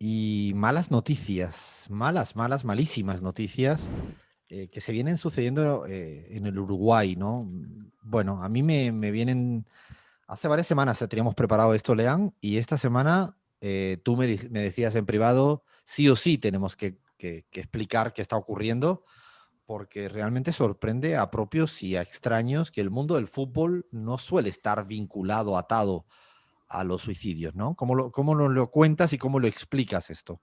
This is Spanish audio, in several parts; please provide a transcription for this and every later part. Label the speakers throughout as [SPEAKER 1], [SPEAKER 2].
[SPEAKER 1] y malas noticias, malísimas noticias que se vienen sucediendo en el Uruguay, ¿no? Bueno, a mí me vienen, hace varias semanas teníamos preparado esto, Lean, y esta semana tú me decías en privado, sí o sí tenemos que explicar qué está ocurriendo, porque realmente sorprende a propios y a extraños que el mundo del fútbol no suele estar vinculado, atado a los suicidios, ¿no? ¿Cómo nos lo cuentas y cómo lo explicas esto?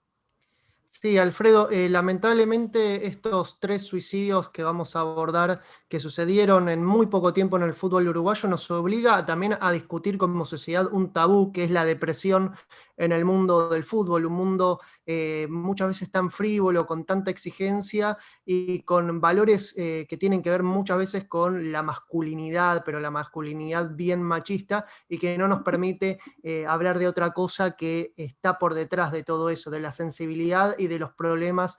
[SPEAKER 2] Sí, Alfredo, lamentablemente estos tres suicidios que vamos a abordar, que sucedieron en muy poco tiempo en el fútbol uruguayo, nos obliga también a discutir como sociedad un tabú que es la depresión en el mundo del fútbol, un mundo muchas veces tan frívolo, con tanta exigencia y con valores que tienen que ver muchas veces con la masculinidad, pero la masculinidad bien machista y que no nos permite hablar de otra cosa que está por detrás de todo eso, de la sensibilidad y de los problemas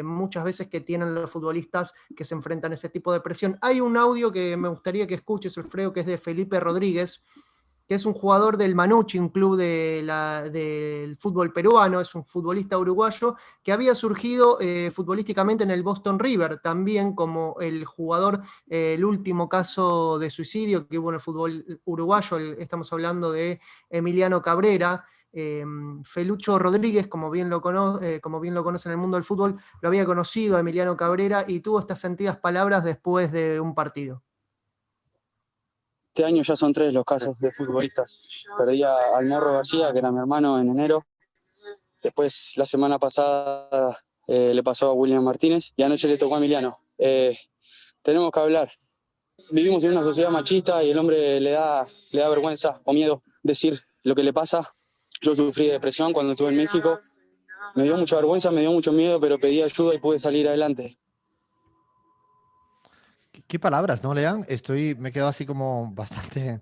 [SPEAKER 2] muchas veces que tienen los futbolistas que se enfrentan a ese tipo de presión. Hay un audio que me gustaría que escuches, Alfredo, que es de Felipe Rodríguez, que es un jugador del Manucci, un club del fútbol peruano, es un futbolista uruguayo que había surgido futbolísticamente en el Boston River, también como el jugador, el último caso de suicidio que hubo en el fútbol uruguayo, estamos hablando de Emiliano Cabrera. Felucho Rodríguez, como bien lo conoce en el mundo del fútbol, lo había conocido a Emiliano Cabrera y tuvo estas sentidas palabras después de un partido.
[SPEAKER 3] Este año ya son tres los casos de futbolistas. Perdí al Morro García, que era mi hermano, en enero. Después, la semana pasada, le pasó a William Martínez y anoche le tocó a Emiliano. Tenemos que hablar. Vivimos en una sociedad machista y el hombre le da vergüenza o miedo decir lo que le pasa. Yo sufrí de depresión cuando estuve en México. Me dio mucha vergüenza, me dio mucho miedo, pero pedí ayuda y pude salir adelante.
[SPEAKER 1] ¿Qué palabras, no, Lean? Me he quedado así como bastante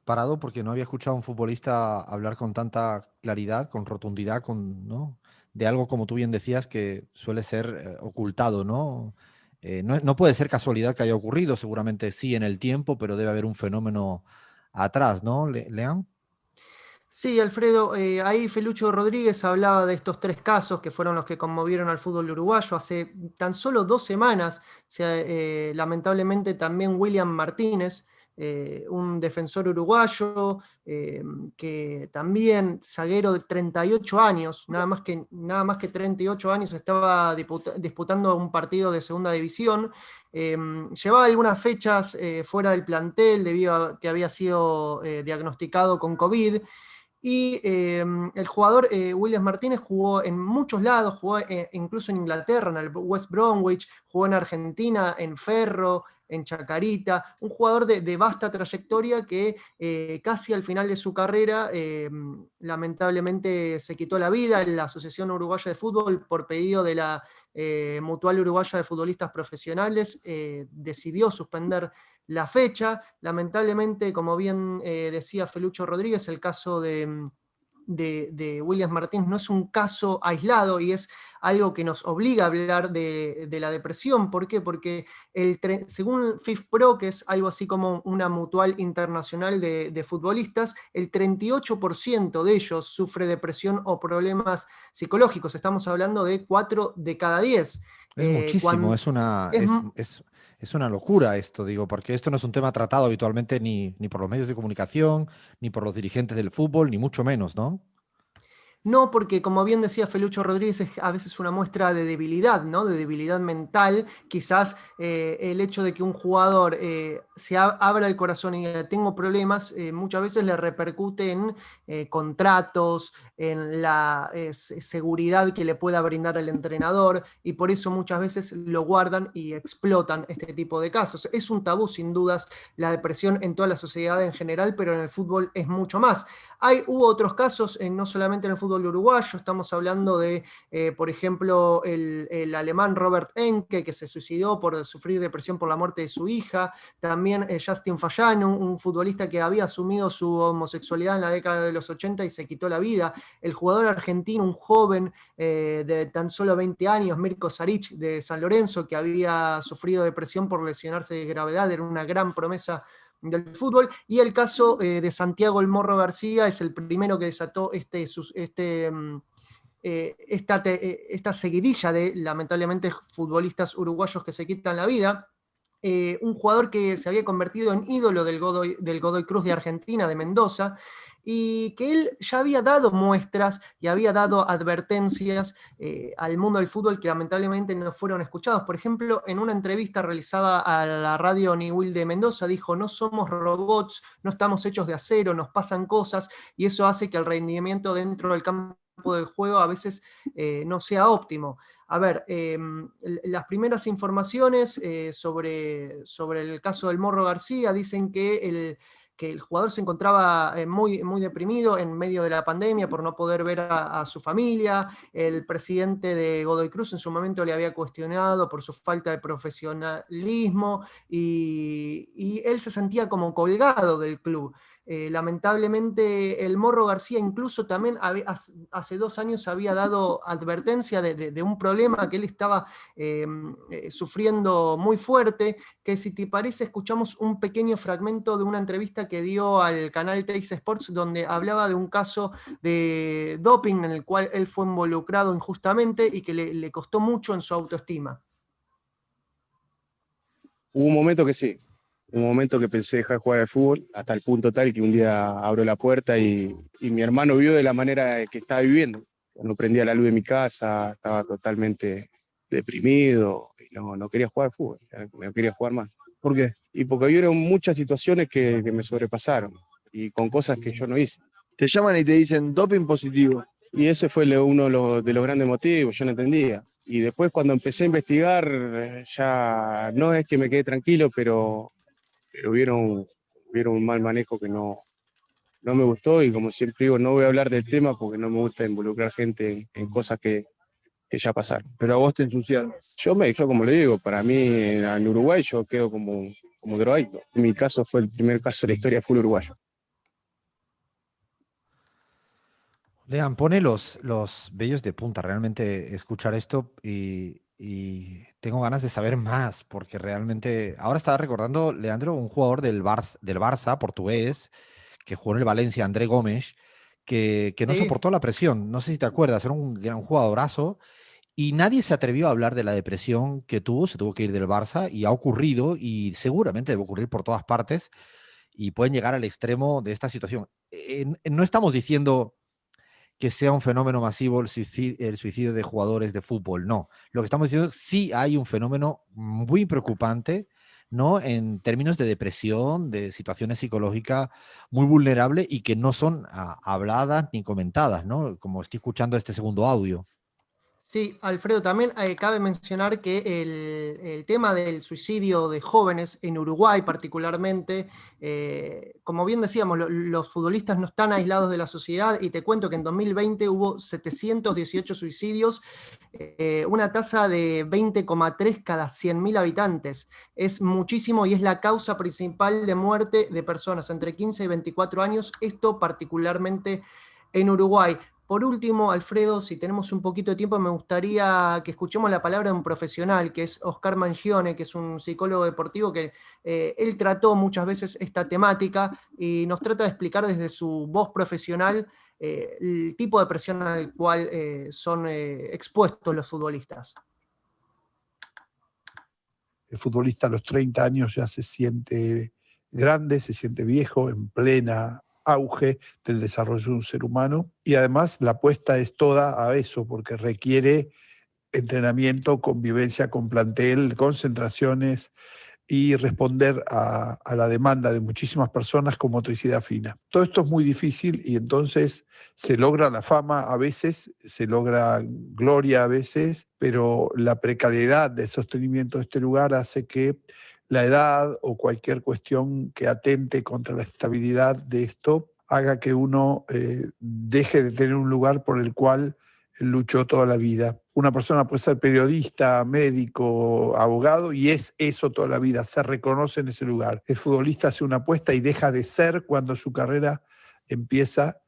[SPEAKER 1] parado porque no había escuchado a un futbolista hablar con tanta claridad, con rotundidad, ¿no? De algo, como tú bien decías, que suele ser ocultado, ¿no? No puede ser casualidad que haya ocurrido, seguramente sí en el tiempo, pero debe haber un fenómeno atrás, ¿no, Lean?
[SPEAKER 2] Sí, Alfredo, ahí Felucho Rodríguez hablaba de estos tres casos que fueron los que conmovieron al fútbol uruguayo. Hace tan solo 2 semanas, lamentablemente también William Martínez, un defensor uruguayo, que también zaguero de 38 años, nada más que 38 años, estaba disputando un partido de segunda división. Llevaba algunas fechas fuera del plantel debido a que había sido diagnosticado con COVID. Y el jugador Williams Martínez jugó en muchos lados, jugó incluso en Inglaterra, en el West Bromwich, jugó en Argentina, en Ferro, en Chacarita, un jugador de vasta trayectoria que casi al final de su carrera lamentablemente se quitó la vida en la Asociación Uruguaya de Fútbol por pedido de la Mutual Uruguaya de Futbolistas Profesionales, decidió suspender la fecha. Lamentablemente, como bien decía Felucho Rodríguez, el caso de Williams Martínez no es un caso aislado y es algo que nos obliga a hablar de la depresión. ¿Por qué? Porque según FIFPro, que es algo así como una mutual internacional de futbolistas, el 38% de ellos sufre depresión o problemas psicológicos. Estamos hablando de 4 de cada 10.
[SPEAKER 1] Es muchísimo,
[SPEAKER 2] Cuando, es,
[SPEAKER 1] es una locura esto, digo, porque esto no es un tema tratado habitualmente ni por los medios de comunicación, ni por los dirigentes del fútbol, ni mucho menos, ¿no?
[SPEAKER 2] No, porque como bien decía Felucho Rodríguez, es a veces una muestra de debilidad, ¿no? De debilidad mental. Quizás el hecho de que un jugador abra el corazón y diga, tengo problemas, muchas veces le repercute en contratos, en la seguridad que le pueda brindar el entrenador, y por eso muchas veces lo guardan y explotan este tipo de casos. Es un tabú, sin dudas, la depresión en toda la sociedad en general, pero en el fútbol es mucho más. Hubo otros casos, no solamente en el fútbol uruguayo, estamos hablando de, por ejemplo, el alemán Robert Enke, que se suicidó por sufrir depresión por la muerte de su hija, también Justin Fallan, un futbolista que había asumido su homosexualidad en la década de los 80 y se quitó la vida, el jugador argentino, un joven de tan solo 20 años, Mirko Saric de San Lorenzo, que había sufrido depresión por lesionarse de gravedad, era una gran promesa del fútbol, y el caso de Santiago El Morro García es el primero que desató esta seguidilla de, lamentablemente, futbolistas uruguayos que se quitan la vida. Un jugador que se había convertido en ídolo del Godoy Cruz de Argentina, de Mendoza, y que él ya había dado muestras y había dado advertencias al mundo del fútbol que lamentablemente no fueron escuchados. Por ejemplo, en una entrevista realizada a la radio Niwil de Mendoza, dijo: no somos robots, no estamos hechos de acero, nos pasan cosas, y eso hace que el rendimiento dentro del campo del juego a veces no sea óptimo. A ver, las primeras informaciones sobre el caso del Morro García dicen que el jugador se encontraba muy, muy deprimido en medio de la pandemia por no poder ver a su familia. El presidente de Godoy Cruz en su momento le había cuestionado por su falta de profesionalismo y él se sentía como colgado del club. Lamentablemente el Morro García incluso también hace 2 años había dado advertencia de un problema que él estaba sufriendo muy fuerte, que si te parece escuchamos un pequeño fragmento de una entrevista que dio al canal Teis Sports, donde hablaba de un caso de doping en el cual él fue involucrado injustamente y que le costó mucho en su autoestima.
[SPEAKER 4] Hubo un momento que sí, un momento que pensé dejar de jugar al fútbol, hasta el punto tal que un día abro la puerta y mi hermano vio de la manera que estaba viviendo. No prendía la luz de mi casa, estaba totalmente deprimido y no quería jugar al fútbol, no quería jugar más. ¿Por qué? Y porque hubieron muchas situaciones que me sobrepasaron y con cosas que yo no hice.
[SPEAKER 5] Te llaman y te dicen doping positivo.
[SPEAKER 4] Y ese fue uno de los grandes motivos, yo no entendía. Y después cuando empecé a investigar, ya no es que me quedé tranquilo, pero hubieron un mal manejo que no me gustó, y como siempre digo, no voy a hablar del tema porque no me gusta involucrar gente en cosas que ya pasaron.
[SPEAKER 5] Pero a vos te ensuciaron.
[SPEAKER 4] Yo como le digo, para mí en Uruguay yo quedo como drogadicto. Mi caso fue el primer caso de la historia del fútbol uruguayo.
[SPEAKER 1] Lean, pone los vellos de punta realmente escuchar esto y tengo ganas de saber más, porque realmente ahora estaba recordando, Leandro, un jugador del Barça portugués que jugó en el Valencia, André Gómez, que no
[SPEAKER 2] Sí.
[SPEAKER 1] soportó la presión. No sé si te acuerdas, era un gran jugadorazo y nadie se atrevió a hablar de la depresión que tuvo, se tuvo que ir del Barça y ha ocurrido y seguramente debe ocurrir por todas partes y pueden llegar al extremo de esta situación. No estamos diciendo que sea un fenómeno masivo el suicidio de jugadores de fútbol, no. Lo que estamos diciendo es sí hay un fenómeno muy preocupante, ¿no? En términos de depresión, de situaciones psicológicas muy vulnerables y que no son habladas ni comentadas, ¿no? Como estoy escuchando este segundo audio.
[SPEAKER 2] Sí, Alfredo, también cabe mencionar que el tema del suicidio de jóvenes en Uruguay particularmente, como bien decíamos, los futbolistas no están aislados de la sociedad, y te cuento que en 2020 hubo 718 suicidios, una tasa de 20,3 cada 100.000 habitantes. Es muchísimo y es la causa principal de muerte de personas entre 15 y 24 años, esto particularmente en Uruguay. Por último, Alfredo, si tenemos un poquito de tiempo, me gustaría que escuchemos la palabra de un profesional, que es Oscar Mangione, que es un psicólogo deportivo que él trató muchas veces esta temática y nos trata de explicar desde su voz profesional el tipo de presión al cual son expuestos los futbolistas.
[SPEAKER 6] El futbolista a los 30 años ya se siente grande, se siente viejo, en plena auge del desarrollo de un ser humano, y además la apuesta es toda a eso, porque requiere entrenamiento, convivencia con plantel, concentraciones y responder a la demanda de muchísimas personas con motricidad fina. Todo esto es muy difícil y entonces se logra la fama a veces, se logra gloria a veces, pero la precariedad del sostenimiento de este lugar hace que la edad o cualquier cuestión que atente contra la estabilidad de esto haga que uno deje de tener un lugar por el cual luchó toda la vida. Una persona puede ser periodista, médico, abogado, y es eso toda la vida, se reconoce en ese lugar. El futbolista hace una apuesta y deja de ser cuando su carrera empieza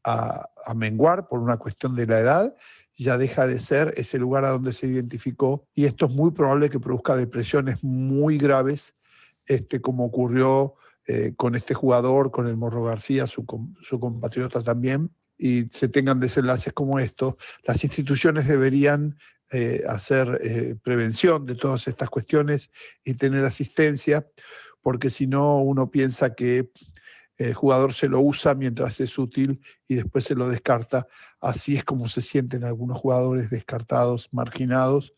[SPEAKER 6] a menguar por una cuestión de la edad, ya deja de ser ese lugar a donde se identificó, y esto es muy probable que produzca depresiones muy graves, como ocurrió con este jugador, con el Morro García, su compatriota también, y se tengan desenlaces como estos, las instituciones deberían hacer prevención de todas estas cuestiones y tener asistencia, porque si no uno piensa que el jugador se lo usa mientras es útil y después se lo descarta. Así es como se sienten algunos jugadores descartados, marginados,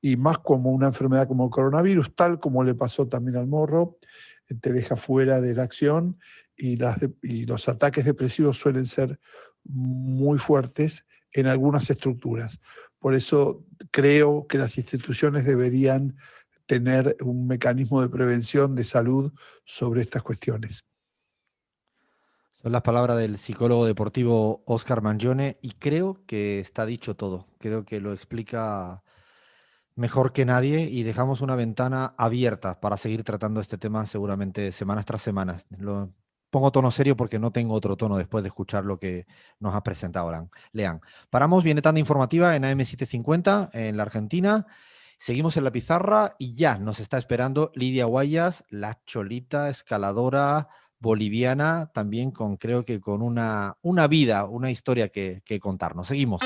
[SPEAKER 6] y más como una enfermedad como el coronavirus, tal como le pasó también al Morro, te deja fuera de la acción y los ataques depresivos suelen ser muy fuertes en algunas estructuras. Por eso creo que las instituciones deberían tener un mecanismo de prevención de salud sobre estas cuestiones.
[SPEAKER 1] Son las palabras del psicólogo deportivo Óscar Mangione y creo que está dicho todo. Creo que lo explica mejor que nadie y dejamos una ventana abierta para seguir tratando este tema seguramente semanas tras semanas. Pongo tono serio porque no tengo otro tono después de escuchar lo que nos ha presentado Lean. Paramos, viene tanda informativa en AM750 en la Argentina. Seguimos en la pizarra y ya nos está esperando Lidia Guayas, la cholita escaladora boliviana, también creo que con una vida, una historia que contarnos. Seguimos.